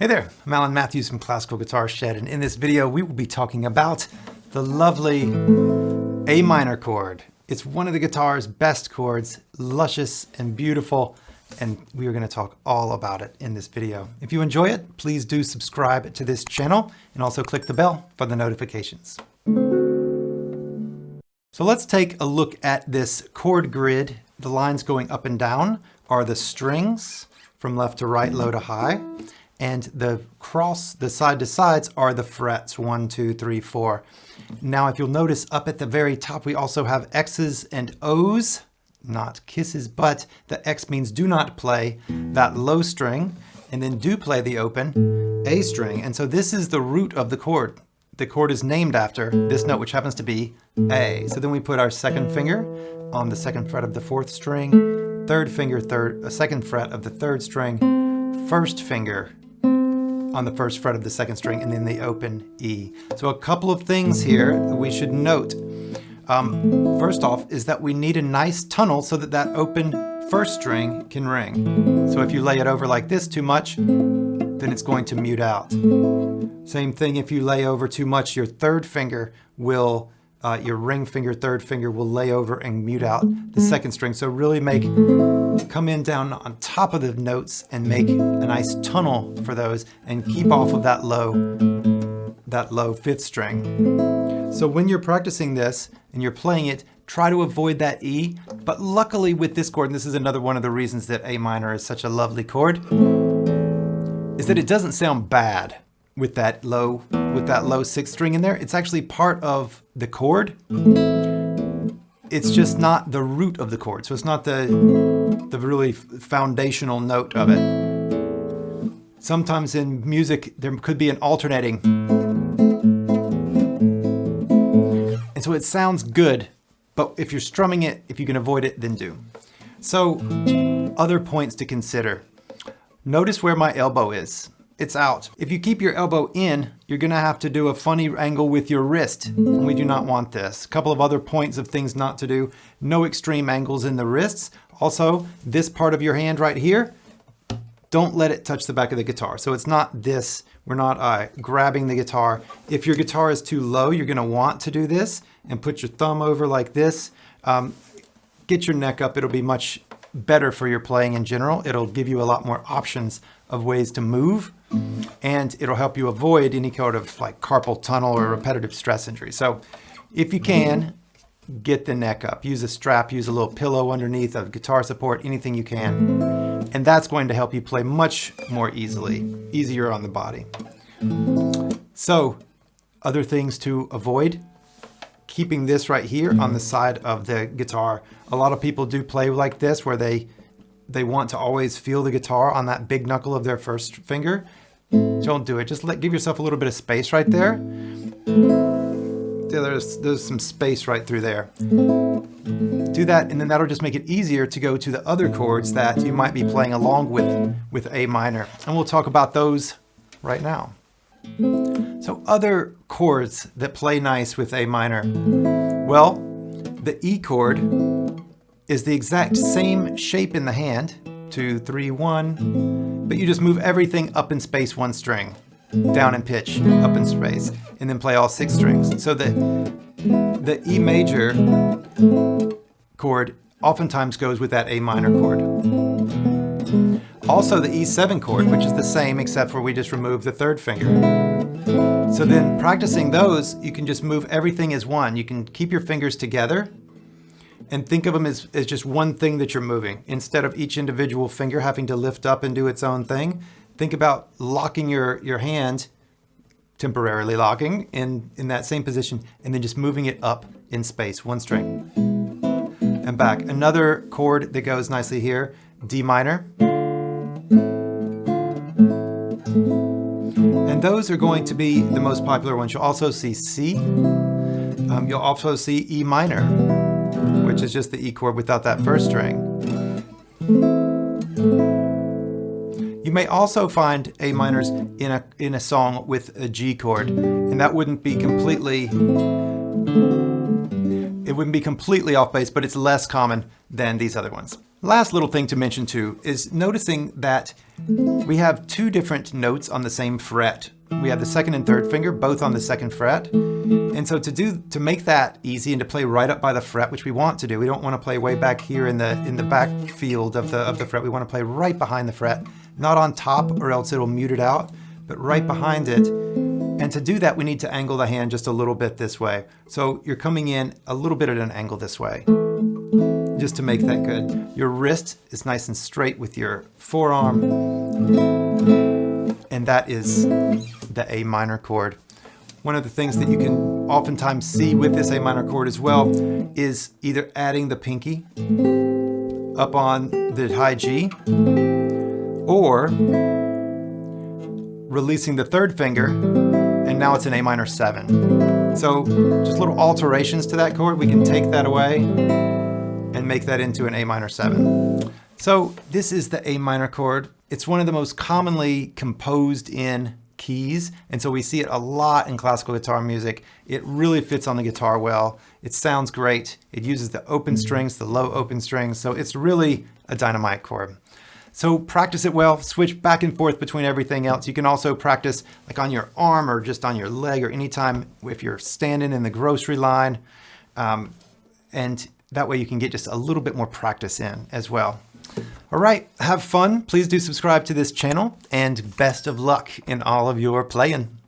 Hey there, I'm Alan Matthews from Classical Guitar Shed, and in this video we will be talking about the lovely A minor chord. It's one of the guitar's best chords, luscious and beautiful, and we are going to talk all about it in this video. If you enjoy it, please do subscribe to this channel and also click the bell for the notifications. So let's take a look at this chord grid. The lines going up and down are the strings from left to right, low to high. And the side to sides are the frets, 1, 2, 3, 4. Now, if you'll notice up at the very top, we also have X's and O's, not kisses, but the X means do not play that low string, and then do play the open A string. And so this is the root of the chord. The chord is named after this note, which happens to be A. So then we put our second finger on the second fret of the fourth string, third finger, second fret of the third string, first finger on the first fret of the second string, and then the open E. So a couple of things here that we should note. First off is that we need a nice tunnel so that that open first string can ring. So if you lay it over like this too much, then it's going to mute out. Same thing if you lay over too much, your third finger will, your ring finger, third finger will lay over and mute out the second string. So really come in down on top of the notes and make a nice tunnel for those and keep off of that low fifth string. So when you're practicing this and you're playing it, try to avoid that E. But luckily with this chord, and this is another one of the reasons that A minor is such a lovely chord, is that it doesn't sound bad with that low sixth string in there. It's actually part of the chord. It's just not the root of the chord. So it's not the really foundational note of it. Sometimes in music, there could be an alternating. And so it sounds good, but if you're strumming it, if you can avoid it, then do. So other points to consider. Notice where my elbow is. It's out. If you keep your elbow in, you're going to have to do a funny angle with your wrist, and we do not want this. A couple of other points of things not to do. No extreme angles in the wrists. Also, this part of your hand right here, don't let it touch the back of the guitar. So it's not this. We're not grabbing the guitar. If your guitar is too low, you're going to want to do this and put your thumb over like this. Get your neck up. It'll be much better for your playing in general. It'll give you a lot more options of ways to move, and it'll help you avoid any kind of like carpal tunnel or repetitive stress injury. So if you can, get the neck up. Use a strap, use a little pillow underneath of guitar support, anything you can. And that's going to help you play much more easier on the body. So other things to avoid. Keeping this right here on the side of the guitar. A lot of people do play like this where they want to always feel the guitar on that big knuckle of their first finger. Don't do it. Just give yourself a little bit of space right there. There's some space right through there. Do that, and then that'll just make it easier to go to the other chords that you might be playing along with A minor. And we'll talk about those right now. So other chords that play nice with A minor. Well, the E chord is the exact same shape in the hand, 2, 3, 1, but you just move everything up in space one string, down in pitch, up in space, and then play all 6 strings. So the E major chord oftentimes goes with that A minor chord. Also the E7 chord, which is the same except for we just remove the third finger. So then practicing those, you can just move everything as one. You can keep your fingers together and think of them as just one thing that you're moving. Instead of each individual finger having to lift up and do its own thing, think about locking your hand, temporarily locking in that same position, and then just moving it up in space, one string. And back. Another chord that goes nicely here, D minor. And those are going to be the most popular ones. You'll also see C. You'll also see E minor, which is just the E chord without that first string. You may also find A minors in a song with a G chord, and that wouldn't be completely off base, but it's less common than these other ones. Last little thing to mention too is noticing that we have two different notes on the same fret. We have the second and third finger both on the second fret. And so to make that easy and to play right up by the fret, which we want to do, we don't want to play way back here in the back field of the fret. We want to play right behind the fret, not on top or else it'll mute it out, but right behind it. And to do that, we need to angle the hand just a little bit this way. So you're coming in a little bit at an angle this way, just to make that good. Your wrist is nice and straight with your forearm, and that is the A minor chord. One of the things that you can oftentimes see with this A minor chord as well is either adding the pinky up on the high G or releasing the third finger, and now it's an A minor 7. So just little alterations to that chord. We can take that away and make that into an A minor 7. So this is the A minor chord. It's one of the most commonly composed in keys, and so we see it a lot in classical guitar music. It really fits on the guitar well. It sounds great. It uses the open strings, the low open strings, so it's really a dynamite chord. So practice it well, switch back and forth between everything else. You can also practice like on your arm or just on your leg or anytime if you're standing in the grocery line. And that way you can get just a little bit more practice in as well. All right, have fun. Please do subscribe to this channel and best of luck in all of your playing.